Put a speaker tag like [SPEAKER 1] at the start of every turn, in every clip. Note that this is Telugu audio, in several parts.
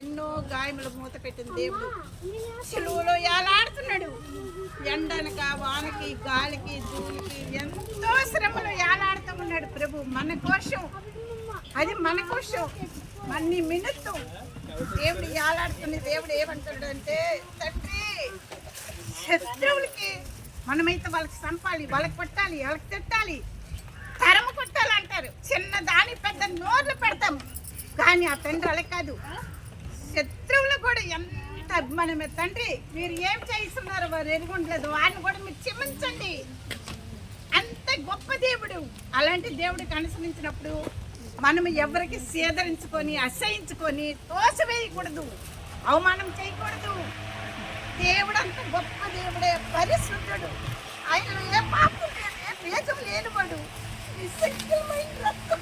[SPEAKER 1] ఎన్నో గాయములు మూత పెట్టిన దేవుడు చెలువలో ఏలాడుతున్నాడు. ఎండనక వానకి గాలికి ధూళికి ఎంతో శ్రమలో ఏలాడుతూ ఉన్నాడు ప్రభు మన కోసం. అది మన కోసం మన్ని మినుత్తు దేవుడు ఏలాడుతున్న దేవుడు ఏమంటాడు అంటే, తండ్రి శత్రువులకి మనమైతే వాళ్ళకి చంపాలి, వాళ్ళకి కొట్టాలి, వాళ్ళకి తిట్టాలి, తరము కొట్టాలి అంటారు. చిన్న దాని పెద్ద నోర్లు పెడతాం. కానీ ఆ తండ్రి అలా కాదు, శత్రువులు కూడా ఎంత అభిమానమే. తండ్రి మీరు ఏం చేయిస్తున్నారు వారు ఎరుగుండలేదు, వారిని కూడా మీరు క్షమించండి. అంత గొప్ప దేవుడు. అలాంటి దేవుడికి అనుసరించినప్పుడు మనం ఎవరికి సేదరించుకొని అసహించుకొని తోసివేయకూడదు, అవమానం చేయకూడదు. దేవుడు అంత గొప్ప దేవుడే, పరిశుద్ధుడు. ఆయనలో ఏ పాపం లేదు, ఏ భేదం లేనివాడు. నిశ్చయమైన రక్తం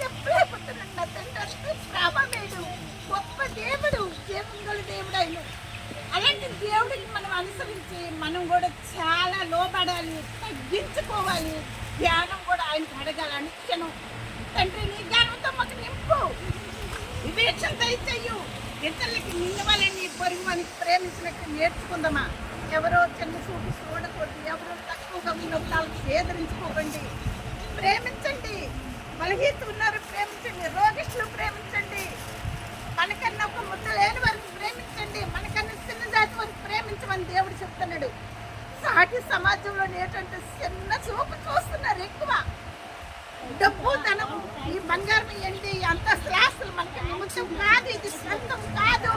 [SPEAKER 1] చెప్పలేకపోతున్నాడు. నా తండ్రి అంత ప్రభావేడు, గొప్ప దేవుడు, జీవంగల దేవుడు ఆయన. అలాంటి దేవుడికి మనం అనుసరించి మనం కూడా చాలా లోబడాలి, తగ్గించుకోవాలి. ధ్యానం కూడా ఆయనకు అడగాలి అనుక్షణం. తండ్రి నీ జ్ఞానంతో మాకు నింపు, వివేచన దయచేయు. ఇతరులకి నిన్న వాళ్ళని పొరుగు మనకి ప్రేమించినట్టు నేర్చుకుందామా. ఎవరో చిన్న చూపు చూడకూడదు, ఎవరో తక్కువగా ఉన్నప్పుడు వాళ్ళకి సేదరించుకోకండి. ప్రేమించండి. బలహీనత ఉన్నారు ప్రేమించండి, రోగిష్ఠులు ప్రేమించండి, మనకన్నా ఒక ముద్ద లేని వారికి ప్రేమించండి, మనకన్నా చిన్న జాతి వారికి ప్రేమించమని దేవుడు చెప్తున్నాడు. సాటి సమాజంలో ఏంటంటే చిన్న చూపు చూస్తున్నారు ఎక్కువ. డబ్బు ధనం, ఈ బంగారం ఏంటి, అంత శ్లాసులు మనకి నిమిషం కాదు, ఇది స్వంతం కాదు.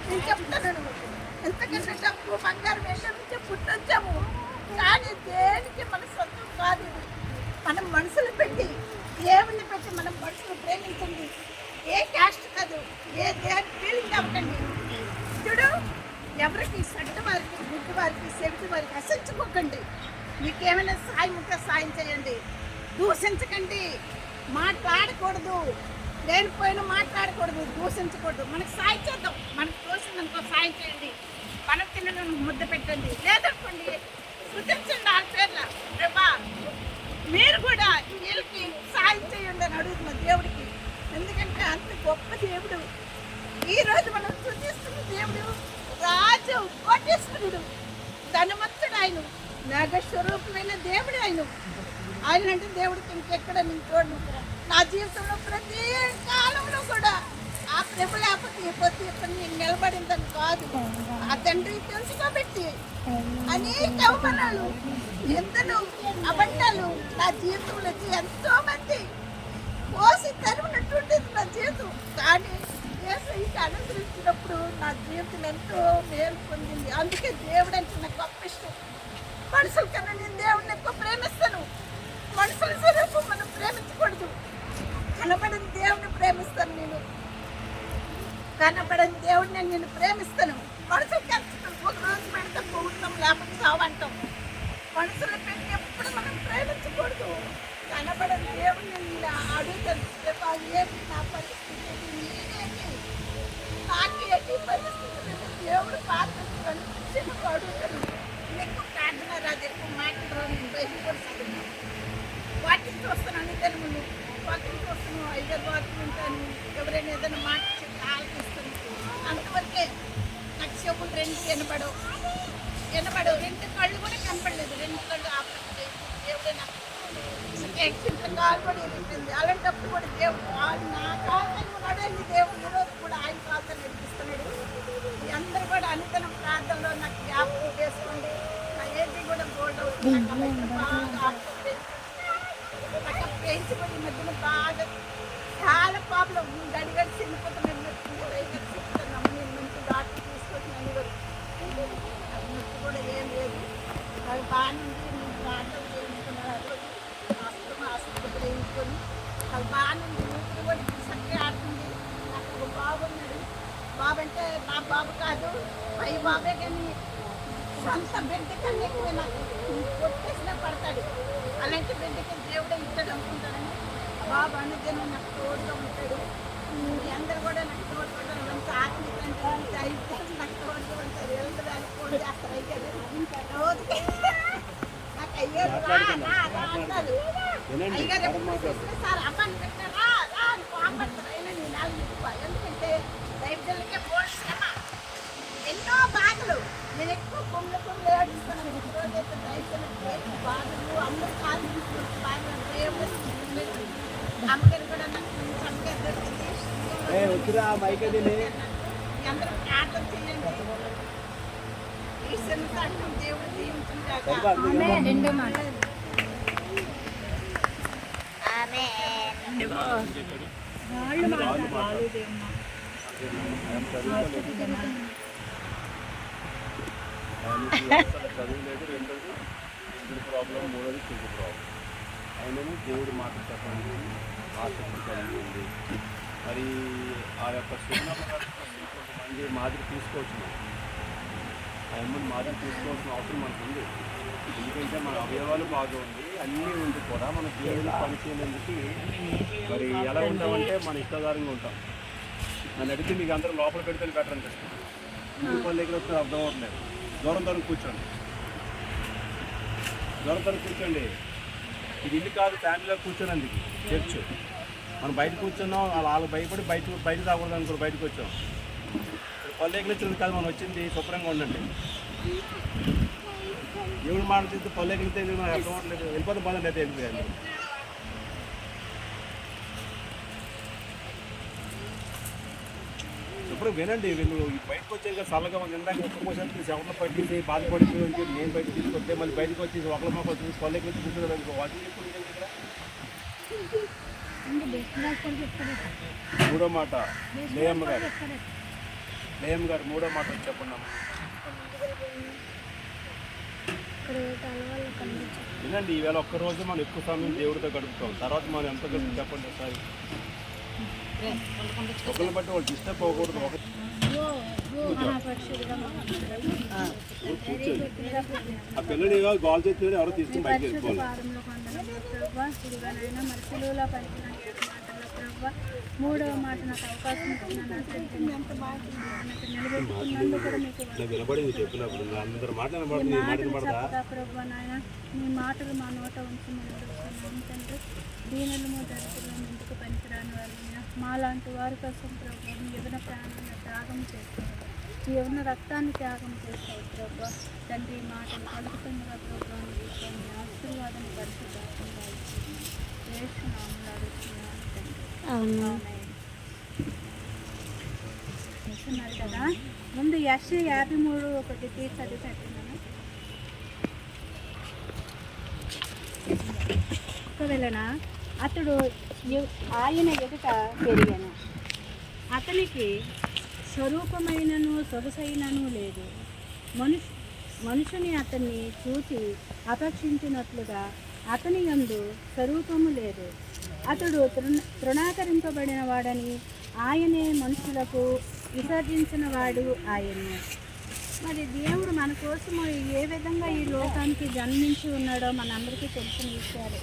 [SPEAKER 1] నేను చెప్తున్నాను, ఎంతకంటే డబ్బు బంగారం ఏంటి నుంచి పుట్టొచ్చాము, కానీ దేనికి మన సొంతం కాదు. మనం మనసులు పెట్టి దేవుని పెట్టి మనం మనుషులు ప్రేమించండి. ఏ క్యాస్ట్ కాదు, ఏ దేని ఫీలింగ్ అవ్వకండి. చూడు, ఎవరికి సడ్డు వారికి, గుడ్డు వారికి, సెవిటి వారికి అసహించుకోకండి. మీకేమైనా సాయం ఉంటే సాయం చేయండి. దూషించకండి, మాట్లాడకూడదు, లేనిపోయిన మాట్లాడకూడదు, దూషించకూడదు. మనకు సాయం చేద్దాం, మనకు దూషిందనుకో సాయం చేయండి. మనం తినడం ముద్ద పెట్టండి, లేదనుకోండి సృతించండి. ఆ పేర్ల ప్రభా మీరు కూడా వీళ్ళకి సాయం చేయండి అని అడుగుతున్నాం దేవుడికి. ఎందుకంటే అంత గొప్ప దేవుడు. ఈరోజు మనం సృతిస్తున్న దేవుడు రాజు, కోటేశ్వరుడు, ధనవంతుడు ఆయన, నాగస్వరూపమైన దేవుడు ఆయన. ఆయన అంటే దేవుడికి ఇంకెక్కడ నేను చూడను. నా జీవితంలో ప్రతి కాలంలో కూడా ఆ ప్రభు లేకపోతే ఈ పొద్దు ఇక్కడ నేను నిలబడిందని కాదు. ఆ తండ్రి తెలుసుకోబెట్టి అనేక అవమానాలు, ఎంతలు అబద్ధాలు నా జీవితంలో వచ్చి ఎంతో మంది పోసి తరిమినట్టుండేది నా జీవితం. కానీ యేసయ్యకి అనుసరించినప్పుడు నా జీవితం ఎంతో మేలు పొందింది. అందుకే దేవుడు అంటే నాకు గొప్ప ఇష్టం. మనుషుల కన్నా నేను దేవుడిని ఎక్కువ ప్రేమిస్తాను. మనుషుల స్వరూపం మనం ప్రేమించకూడదు. కనబడని దేవుడిని ప్రేమిస్తాను నేను, కనబడని దేవుడిని నేను ప్రేమిస్తాను. మనుషులు కలుస్తాం, ఒక రోజు పెడితే పోతాం, లేకపోతే చావంటాం. మనుషులు పెట్టి ఎప్పుడు మనం ప్రేమించకూడదు. కనబడని దేవుడిని నేను అడుగుతాను, ఏంటి నా పరిస్థితి, నేనేంటి, నాకేంటి పరిస్థితి. దేవుడు పాత్ర అడుగుతాను. ఎక్కువ ప్రార్థన రాదు, ఎక్కువ మాటలు నేను బయటపడుతున్నాను. వాకింగ్ చూస్తున్నాను, ఇద్దరు ముందు వాకింగ్ చూస్తున్నాను, 5 వాకింగ్ ఉంటాను. ఎవరైనా ఏదైనా మాట చెప్తే ఆలోచిస్తాను. అంతవరకే నాకు చెవులు 2 వినపడవు, 2 కళ్ళు కూడా కనపడలేదు. 2 కళ్ళు ఆపరేషన్ చేసి దేవుడే నాకు యాక్సిడెంట్ కాలు కూడా ఎదుగుతుంది. అలాంటప్పుడు కూడా దేవుడు నా కాలు ఉన్నాడు. దేవుడు ఈరోజు కూడా ఆయన ప్రార్థన నడిపిస్తున్నాడు. అందరూ కూడా అనుదిన ప్రార్థనలో నాకు జ్ఞాపకం చేసుకోండి. నా ఏది కూడా గోల్డ్ అవుతుంది. బాగా పెంచుకొని మధ్యన బాగా చాలా ప్రాబ్లం గడిగడి చిన్నపోతున్నాను. నేను మంచి డాక్టర్ తీసుకొచ్చినాను. నొప్పి కూడా ఏం లేదు, అది బాగుంది. నేను డాక్టర్ చేయించుకున్నారు, ఆసుపత్రి వేయించుకొని అది బాగుంది. నొప్పి కూడా చక్కగా ఆడుతుంది. నాకు ఒక బాబు ఉన్నాడు. బాబు అంటే నా బాబు కాదు, పై బాబే, కానీ సొంత బిడ్డ కన్నా ఎక్కువ నాకు కొట్టేసినా పడతాడు. అలాంటి బిడ్డకి దేవుడే ఇచ్చాడు అనుకుంటానని బాబు అనుదిన నాకు తోడుగా ఉంటాడు. అందరూ కూడా నాకు తోడుకుంటారు. మంచి ఆత్మీయంగా అయితే నాకు తోడుగా ఉంటారు. వెళ్తారు, ఫోన్ చేస్తారు. అయితే రోజుకి నాకు అయ్యారు అంటారు. అయ్యారు సార్ అమ్మాయిని పెట్టారా అని పాపడతారు. అయినా నేను ఎందుకంటే
[SPEAKER 2] వచ్చిరా మైక్ అది
[SPEAKER 1] అందరూ ప్రార్థన చేయండి. ఈ చిన్న సంఘం దేవుడు దీవించుగాక.
[SPEAKER 3] రెండో మాట
[SPEAKER 2] చదువు లేదు, రెండోది ఇంటి ప్రాబ్లం, మూడోది చూపు ప్రాబ్లం. అయినను దేవుడు మాట చెప్పండి, ఆసక్తి కలిగి ఉంది. మరి ఆ యొక్క కొంతమంది మాదిరి తీసుకోవచ్చు. ఆ అమ్మని మాదిరి తీసుకోవాల్సిన అవసరం మనకు ఉంది. ఎందుకంటే మన అవయవాలు బాగా ఉంది, అన్నీ ఉంది కూడా మన దేవుడు పని చేయడానికి మరి ఎలా ఉంటామంటే మన ఇష్టదారంగా ఉంటాం. నన్ను అడిగితే మీకు అందరూ లోపల పెడితే బెటర్ అనిపిస్తుంది. ఇంటి పని దగ్గర వస్తే అర్థం అవ్వట్లేదు. దూరం దూరం కూర్చోండి, దూరం దూరం కూర్చోండి. ఇది ఇల్లు కాదు, ఫ్యామిలీలో కూర్చోనండి. చర్చ్ మనం బయట కూర్చున్నాం, వాళ్ళు భయపడి బయట రాకూడదు అనుకో బయటకు వచ్చాం. పల్లె ఎగిలించింది కాదు మనం వచ్చింది, శుభ్రంగా ఉండండి. దేవుడు మాట తీస్తే పల్లె ఎగిలితే మనకు అర్థం అవ్వట్లేదు. వెళ్ళిపోతే బాధండి అయితే వెళ్ళిపోయాలి. ఇప్పుడు వినండి, వీళ్ళు బయటకు వచ్చాక చల్లగా నిందాక ఒక్కోసారి ఎవరిలో పట్టించి బాధపడిపోయి నేను బయట తీసుకొస్తే మళ్ళీ బయటకు వచ్చి ఒకళ్ళ మొక్కలు చూసి పల్లెకి వచ్చి కూర్చోడానికి వాటి మూడో మాట లేయమ్మ గారు మూడో మాట చెప్పండి. వినండి, ఈవేళ ఒక్కరోజు మనం ఎక్కువ సమయం దేవుడితో గడుపుతాం. తర్వాత మనం ఎంత గడుపు చెప్పండి ఒకసారి. ఒకరిని బట్టి వాళ్ళు డిస్టర్బ్ అవ్వకూడదు. ఆ పిల్లలు గోల్ చేస్తే ఎవరో తీసుకుని బయట వెళ్ళిపోవాలి.
[SPEAKER 3] మూడవ మాట నాకు అవకాశం
[SPEAKER 2] వినబడింది చెప్పినప్పుడు అందరు మాట వినబడుతుంది.
[SPEAKER 3] ప్రభు నాయన మీ మాటలు మా నోట ఉంచి తండ్రి దీనులము దరిద్రులను ఎందుకు పనికిరాని వారు మాలాంటి వారి కోసం ప్రభు మీ యవన ప్రాణాన్ని త్యాగం చేస్తారు, మీ యవన రక్తాన్ని త్యాగం చేస్తారు ప్రభు తండ్రి మాటలు పలుకుతుండగా ప్రభు మీ ఆశీర్వాదం పరిశుభ్రంగా వేస్తున్నాము అడుగుతున్నాను తండ్రి కదా. ముందు యెషయా 53:1 చదివి పెట్టినాను. ఒకవేళ అతడు ఆయన ఎదుట పెరిగాను, అతనికి స్వరూపమైనను సొగసైనను లేదు. మనుషుని అతన్ని చూసి అపేక్షించినట్లుగా అతని యందు స్వరూపము లేదు. అతడు తృణాకరింపబడిన వాడని, ఆయనే మనుషులకు విసర్జించిన వాడు ఆయనే. మరి దేవుడు మన కోసము ఏ విధంగా ఈ లోకానికి జన్మించి ఉన్నాడో మనందరికీ తెలిసిన విషయాలు.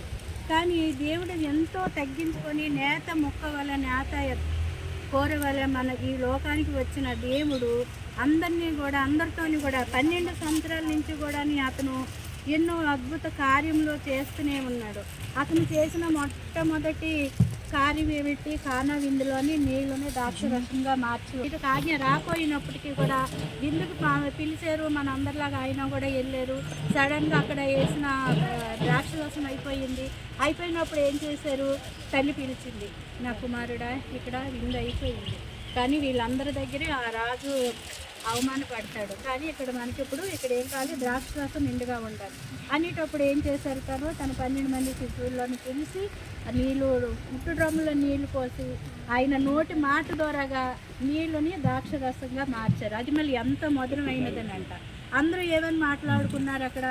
[SPEAKER 3] కానీ దేవుడు ఎంతో తగ్గించుకొని నేత మొక్క వల్ల నేత కూర వల్ల మన ఈ లోకానికి వచ్చిన దేవుడు అందరితో కూడా 12 సంవత్సరాల నుంచి కూడా అతను ఎన్నో అద్భుత కార్యములు చేస్తూనే ఉన్నాడు. అతను చేసిన మొట్టమొదటి కార్యం ఏమిటి? కానా విందులోని నీళ్ళని ద్రాక్షరసంగా మార్చి ఇటు ఆజ్ఞ రాపోయినప్పటికీ కూడా విందుకు పిలిచారు. మన అందరిలాగా ఆయన కూడా వెళ్ళారు. సడన్గా అక్కడ వేసిన ద్రాక్షరసం అయిపోయినప్పుడు ఏం చేశారు? తల్లి పిలిచింది, నా కుమారుడా ఇక్కడ విందు అయిపోయింది. కానీ వీళ్ళందరి దగ్గరే ఆ రాజు అవమానపడతాడు. కానీ ఇక్కడ మనకి ఇప్పుడు ఇక్కడ ఏం కావాలి? ద్రాక్షరసం నిండుగా ఉండాలి అనేటప్పుడు ఏం చేశారు? తన 12 మంది శిశువుల్లోని పిలిచి నీళ్ళు ఉట్టు డ్రమ్ములో నీళ్లు పోసి ఆయన నోటి మాట ద్వారాగా నీళ్ళని ద్రాక్షరసంగా మార్చారు. అది మళ్ళీ ఎంత మధురమైనదని అంట. అందరూ ఏమని మాట్లాడుకున్నారు అక్కడ?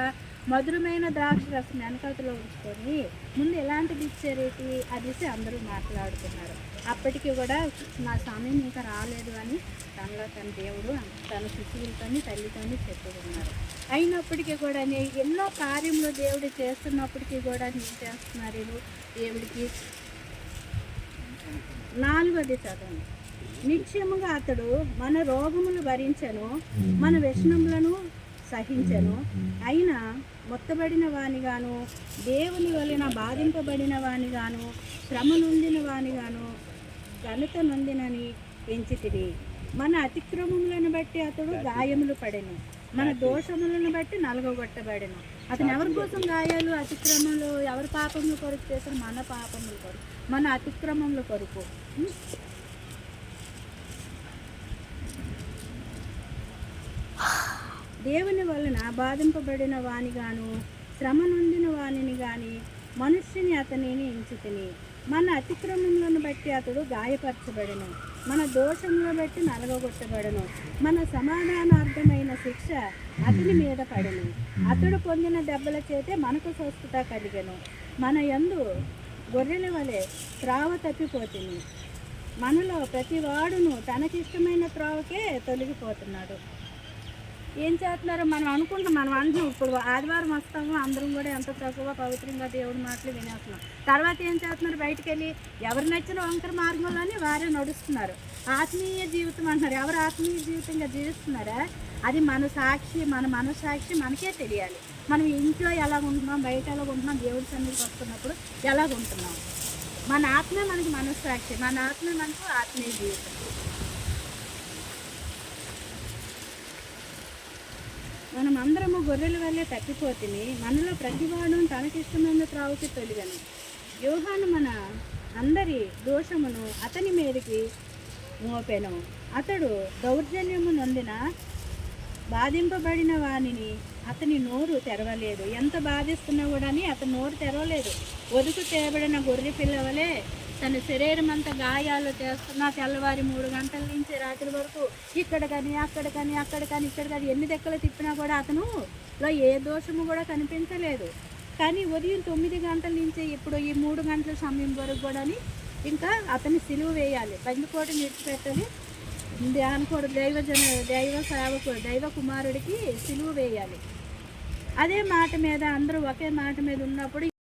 [SPEAKER 3] మధురమైన ద్రాక్షరసం వెనకతలో ఉంచుకొని ముందు ఎలాంటిది ఇచ్చారేటి అది అందరూ మాట్లాడుకున్నారు. అప్పటికి కూడా నా సమయం ఇంకా రాలేదు అని తనలో తన దేవుడు తన శిశువులతోని తల్లితోని చెప్పుకున్నారు. అయినప్పటికీ కూడా ఎన్నో కార్యములు దేవుడు చేస్తున్నప్పటికీ కూడా ఏం చేస్తున్నారు వీళ్ళు దేవుడికి? 4వ చదవండి. నిశ్చయముగా అతడు మన రోగములు భరించెను, మన వ్యసనములను సహించెను, అయినా మొత్తబడిన వానిగాను, దేవుని వలన బాధింపబడిన వానిగాను, శ్రమ నొందిన వానిగాను, ఘనత నొందినని పెంచితిరి. మన అతిక్రమములను బట్టి అతడు గాయములు పడెను, మన దోషములను బట్టి నలగొట్టబడెను. అతను ఎవరి కోసం గాయాలు? అతిక్రమములు ఎవరి పాపముల కొరకు చేశారు? మన పాపముల కొరకు, మన అతిక్రమముల కొరకు. దేవుని వలన బాధింపబడిన వానిగాను శ్రమ నొందిన వానిని గాని మనుష్యుని అతనిని ఎంచుతిని. మన అతిక్రమములను బట్టి అతడు గాయపరచబడెను, మన దోషములను బట్టి నలగొట్టబడెను. మన సమాధానార్థమైన శిక్ష అతని మీద పడెను, అతడు పొందిన దెబ్బల చేతే మనకు స్వస్థత కలిగెను. మన యందు గొర్రెల వలె త్రావ తప్పిపోతుంది, మనలో ప్రతి వాడును తనకిష్టమైన త్రోవకే తొలగిపోతున్నాడు. ఏం చేస్తున్నారు? మనం అంటున్నాం ఇప్పుడు ఆదివారం వస్తాము, అందరం కూడా ఎంత చక్కగా పవిత్రంగా దేవుడి మాటలు వినేస్తున్నాం. తర్వాత ఏం చేస్తున్నారు? బయటికి వెళ్ళి ఎవరు నచ్చిన వంకర మార్గంలోనే వారే నడుస్తున్నారు. ఆత్మీయ జీవితం అంటున్నారు. ఎవరు ఆత్మీయ జీవితంగా జీవిస్తున్నారా? అది మన సాక్షి, మన మనస్సాక్షి మనకే తెలియాలి. మనం ఇంట్లో ఎలా ఉంటున్నాం, బయట ఎలా ఉంటున్నాం, దేవుడి సన్నిధికి వస్తున్నప్పుడు ఎలాగ ఉంటున్నాం. మన ఆత్మే మనకి మనస్సాక్షి, మన ఆత్మే మనకు ఆత్మీయ జీవితం. మనం అందరము గొర్రెల వల్లే తప్పిపోతుంది, మనలో ప్రతివాడు తనకిష్టమైన త్రావుకి తొలిగను. యోహాను మన అందరి దోషమును అతని మీదకి మోపెను, అతడు దౌర్జన్యము నొందిన బాధింపబడిన వానిని అతని నోరు తెరవలేదు. ఎంత బాధిస్తున్నా కూడా అతని నోరు తెరవలేదు. ఒదుకు తేబడిన గొర్రె పిల్లవలే తన శరీరం అంతా గాయాలు చేస్తున్నా తెల్లవారి 3 గంటల నుంచి రాత్రి వరకు ఇక్కడ కానీ అక్కడ కానీ ఇక్కడ కానీ ఎన్ని దెక్కలు తిప్పినా కూడా అతనులో ఏ దోషము కూడా కనిపించలేదు. కానీ ఉదయం 9 గంటల నుంచి ఇప్పుడు ఈ 3 గంటల సమయం వరకు కూడా ఇంకా అతన్ని సిలువ వేయాలి, బందిపోటు విడిచిపెట్టాలి, దైవ కుమారుడికి సిలువ వేయాలి. అదే మాట మీద అందరూ ఒకే మాట మీద ఉన్నప్పుడు